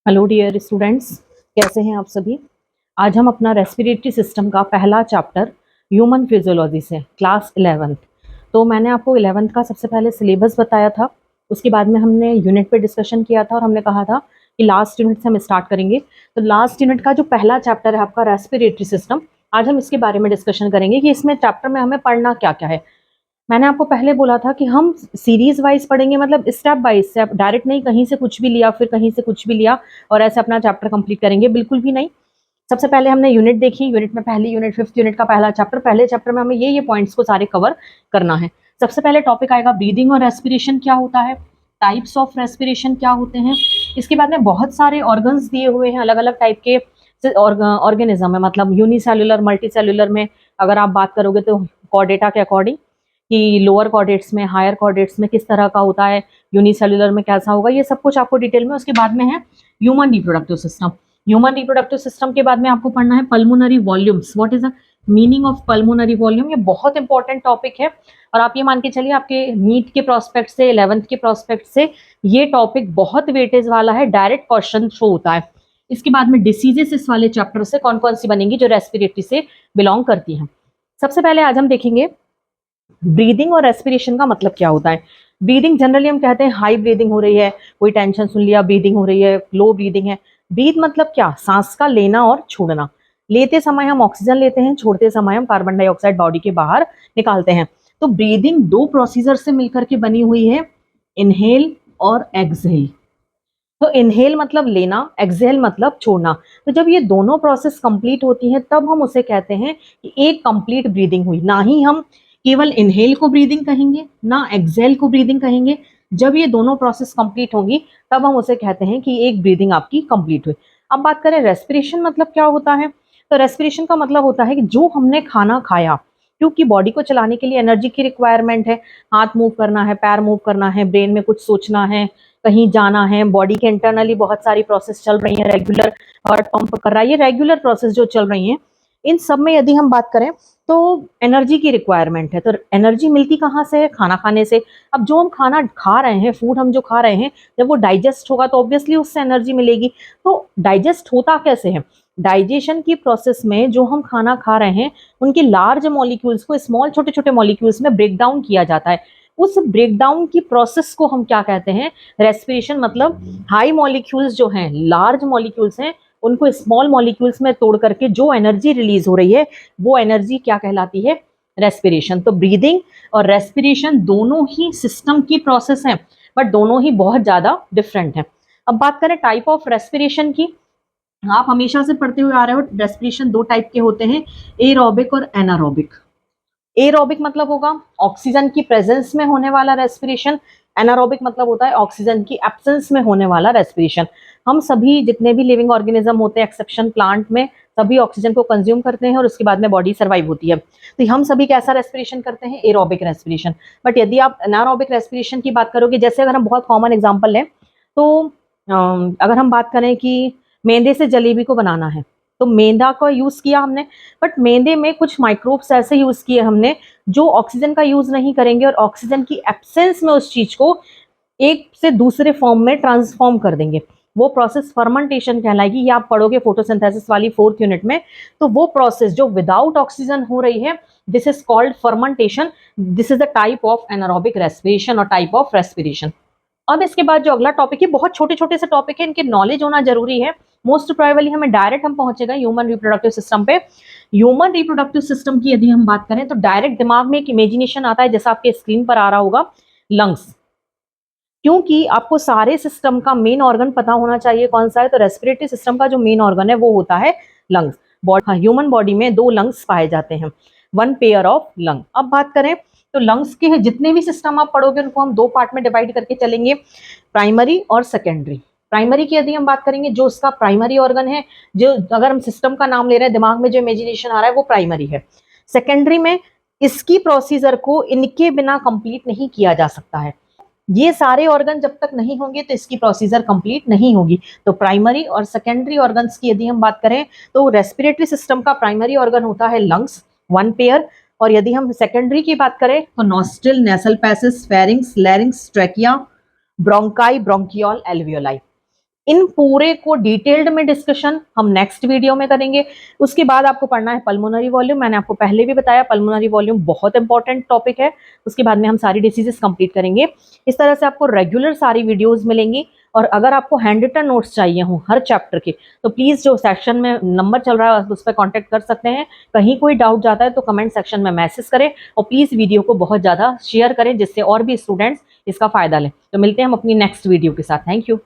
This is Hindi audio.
हेलो डियर स्टूडेंट्स, कैसे हैं आप सभी। आज हम अपना रेस्पिरेटरी सिस्टम का पहला चैप्टर ह्यूमन फिजियोलॉजी से क्लास 11th। तो मैंने आपको 11th का सबसे पहले सिलेबस बताया था, उसके बाद में हमने यूनिट पे डिस्कशन किया था और हमने कहा था कि लास्ट यूनिट से हम स्टार्ट करेंगे। तो लास्ट यूनिट का जो पहला चैप्टर है आपका रेस्पिरेटरी सिस्टम, आज हम इसके बारे में डिस्कशन करेंगे कि इसमें चैप्टर में हमें पढ़ना क्या क्या है। मैंने आपको पहले बोला था कि हम सीरीज वाइज पढ़ेंगे, मतलब स्टेप बाय स्टेप, डायरेक्ट नहीं कहीं से कुछ भी लिया फिर कहीं से कुछ भी लिया और ऐसे अपना चैप्टर कंप्लीट करेंगे, बिल्कुल भी नहीं। सबसे पहले हमने यूनिट देखी, यूनिट में पहली यूनिट 5th यूनिट का पहला चैप्टर, पहले चैप्टर में हमें ये पॉइंट्स को सारे कवर करना है। सबसे पहले टॉपिक आएगा ब्रीदिंग और रेस्पिरेशन क्या होता है, टाइप्स ऑफ रेस्पिरेशन क्या होते हैं। इसके बाद में बहुत सारे ऑर्गन्स दिए हुए हैं, अलग अलग टाइप के ऑर्गेनिज्म है, मतलब यूनिसेल्युलर मल्टीसेल्युलर में अगर आप बात करोगे तो कॉर्डेटा के अकॉर्डिंग कि लोअर कॉर्डेट्स में हायर कॉर्डेट्स में किस तरह का होता है, यूनिसेल्युलर में कैसा होगा, ये सब कुछ आपको डिटेल में। उसके बाद में है human reproductive system. Human reproductive system के बाद में आपको पढ़ना है pulmonary volumes. What is the meaning of pulmonary volume, ये बहुत इंपॉर्टेंट टॉपिक है और आप ये मान के चलिए आपके नीट के प्रोस्पेक्ट से 11th के प्रोस्पेक्ट से ये टॉपिक बहुत वेटेज वाला है, डायरेक्ट क्वेश्चन शो होता है। इसके बाद में डिसीजेस इस वाले चैप्टर से कौन कौन सी बनेंगी जो रेस्पिरेटरी से बिलोंग करती हैं। सबसे पहले आज हम देखेंगे ब्रीदिंग और रेस्पिरेशन का मतलब क्या होता है। ब्रीदिंग जनरली हम कहते हैं हाई ब्रीदिंग हो रही है, कोई टेंशन सुन लिया, ब्रीदिंग हो रही है, लो ब्रीदिंग है। ब्रीथ मतलब क्या, सांस का लेना और छोड़ना। लेते समय हम ऑक्सीजन लेते हैं, छोड़ते समय हम कार्बन डाइऑक्साइड बॉडी के बाहर निकालते हैं। तो ब्रीदिंग दो प्रोसीजर से मिलकर के बनी हुई है, इनहेल और एक्सहेल। तो इनहेल मतलब लेना, एक्सहेल मतलब छोड़ना। तो जब ये दोनों प्रोसेस कंप्लीट होती हैं तब हम उसे कहते हैं कि एक कंप्लीट ब्रीदिंग हुई। ना ही हम केवल इनहेल को ब्रीदिंग कहेंगे ना एक्सहेल को ब्रीदिंग कहेंगे। जब ये दोनों प्रोसेस कंप्लीट होंगी तब हम उसे कहते हैं कि एक ब्रीदिंग आपकी कंप्लीट हुई। अब बात करें रेस्पिरेशन मतलब क्या होता है, तो रेस्पिरेशन का मतलब होता है कि जो हमने खाना खाया, क्योंकि बॉडी को चलाने के लिए एनर्जी की रिक्वायरमेंट है, हाथ मूव करना है, पैर मूव करना है, ब्रेन में कुछ सोचना है, कहीं जाना है, बॉडी के इंटरनली बहुत सारी प्रोसेस चल रही है, रेगुलर हार्ट पंप कर रहा है, ये रेगुलर प्रोसेस जो चल रही हैं, इन सब में यदि हम बात करें तो एनर्जी की रिक्वायरमेंट है। तो एनर्जी मिलती कहाँ से है, खाना खाने से। अब जो हम खाना खा रहे हैं, फूड हम जो खा रहे हैं, जब वो डाइजेस्ट होगा तो ऑब्वियसली उससे एनर्जी मिलेगी। तो डाइजेस्ट होता कैसे है, डाइजेशन की प्रोसेस में जो हम खाना खा रहे हैं उनके लार्ज मॉलिक्यूल्स को स्मॉल छोटे छोटे मॉलिक्यूल्स में ब्रेक डाउन किया जाता है। उस ब्रेक डाउन की प्रोसेस को हम क्या कहते हैं, रेस्पिरेशन। मतलब हाई मॉलिक्यूल्स जो हैं, लार्ज मॉलिक्यूल्स हैं, उनको स्मॉल मॉलिक्यूल्स में तोड़ करके जो एनर्जी रिलीज हो रही है वो एनर्जी क्या कहलाती है, रेस्पिरेशन। तो ब्रीदिंग और रेस्पिरेशन दोनों ही सिस्टम की प्रोसेस हैं, बट दोनों ही बहुत ज्यादा डिफरेंट हैं। अब बात करें टाइप ऑफ रेस्पिरेशन की, आप हमेशा से पढ़ते हुए आ रहे हो रेस्पिरेशन दो टाइप के होते हैं, एरोबिक और एनारोबिक। एरोबिक मतलब होगा ऑक्सीजन की प्रेजेंस में होने वाला रेस्पिरेशन, एनारोबिक मतलब होता है ऑक्सीजन की एब्सेंस में होने वाला रेस्पिरेशन। हम सभी जितने भी लिविंग ऑर्गेनिज्म होते हैं एक्सेप्शन प्लांट में, सभी ऑक्सीजन को कंज्यूम करते हैं और उसके बाद में बॉडी सर्वाइव होती है। तो हम सभी कैसा रेस्पिरेशन करते हैं, एरोबिक रेस्पिरेशन। बट यदि आप एनारोबिक रेस्पिरेशन की बात करोगे, जैसे अगर हम बहुत कॉमन एग्जाम्पल लें तो अगर हम बात करें कि मैदे से जलेबी को बनाना है, तो मैदा का यूज किया हमने, बट मैदे में कुछ माइक्रोब्स ऐसे यूज किए हमने जो ऑक्सीजन का यूज नहीं करेंगे और ऑक्सीजन की एब्सेंस में उस चीज को एक से दूसरे फॉर्म में ट्रांसफॉर्म कर देंगे। वो प्रोसेस फर्मेंटेशन कहलाएगी। ये आप पढ़ोगे फोटोसिंथेसिस वाली 4th यूनिट में। तो वो प्रोसेस जो विदाउट ऑक्सीजन हो रही है, this is called fermentation. This is the type of anaerobic respiration और टाइप ऑफ रेस्पिरेशन। अब इसके बाद जो अगला टॉपिक है, बहुत छोटे छोटे से टॉपिक है, इनके नॉलेज होना जरूरी है। मोस्ट प्रोबेबली हमें डायरेक्ट हम पहुंचेगा ह्यूमन रिप्रोडक्टिव सिस्टम पे। ह्यूमन रिप्रोडक्टिव सिस्टम की यदि हम बात करें तो डायरेक्ट दिमाग में एक इमेजिनेशन आता है, जैसा आपके स्क्रीन पर आ रहा होगा, लंग्स। क्योंकि आपको सारे सिस्टम का मेन ऑर्गन पता होना चाहिए कौन सा है, तो रेस्पिरेटरी सिस्टम का जो मेन ऑर्गन है वो होता है लंग्स। ह्यूमन बॉडी में दो लंग्स पाए जाते हैं, वन पेयर ऑफ लंग। अब बात करें तो लंग्स के जितने भी सिस्टम आप पढ़ोगे उनको हम दो पार्ट में डिवाइड करके चलेंगे, प्राइमरी और सेकेंडरी। प्राइमरी की यदि हम बात करेंगे, जो उसका प्राइमरी ऑर्गन है, जो अगर हम सिस्टम का नाम ले रहे हैं, दिमाग में जो इमेजिनेशन आ रहा है वो प्राइमरी है। सेकेंडरी में इसकी प्रोसीजर को इनके बिना कंप्लीट नहीं किया जा सकता है। ये सारे ऑर्गन जब तक नहीं होंगे तो इसकी प्रोसीजर कंप्लीट नहीं होगी। तो प्राइमरी और सेकेंडरी ऑर्गन्स की यदि हम बात करें तो रेस्पिरेटरी सिस्टम का प्राइमरी ऑर्गन होता है लंग्स, वन पेयर। और यदि हम सेकेंडरी की बात करें तो nostril, nasal passage, pharynx, larynx, trachea, bronchi, bronchiole, alveoli. इन पूरे को डिटेल्ड में डिस्कशन हम नेक्स्ट वीडियो में करेंगे। उसके बाद आपको पढ़ना है पल्मोनरी वॉल्यूम। मैंने आपको पहले भी बताया पल्मोनरी वॉल्यूम बहुत इंपॉर्टेंट टॉपिक है। उसके बाद में हम सारी डिसीजेस कंप्लीट करेंगे। इस तरह से आपको रेगुलर सारी वीडियोस मिलेंगी। और अगर आपको हैंड रिटन नोट्स चाहिए हों हर चैप्टर के, तो प्लीज़ जो सेक्शन में नंबर चल रहा है उस पर कॉन्टैक्ट कर सकते हैं। कहीं कोई डाउट जाता है तो कमेंट सेक्शन में मैसेज करें और प्लीज़ वीडियो को बहुत ज़्यादा शेयर करें जिससे और भी स्टूडेंट्स इसका फ़ायदा लें। तो मिलते हैं हम अपनी नेक्स्ट वीडियो के साथ। Thank you.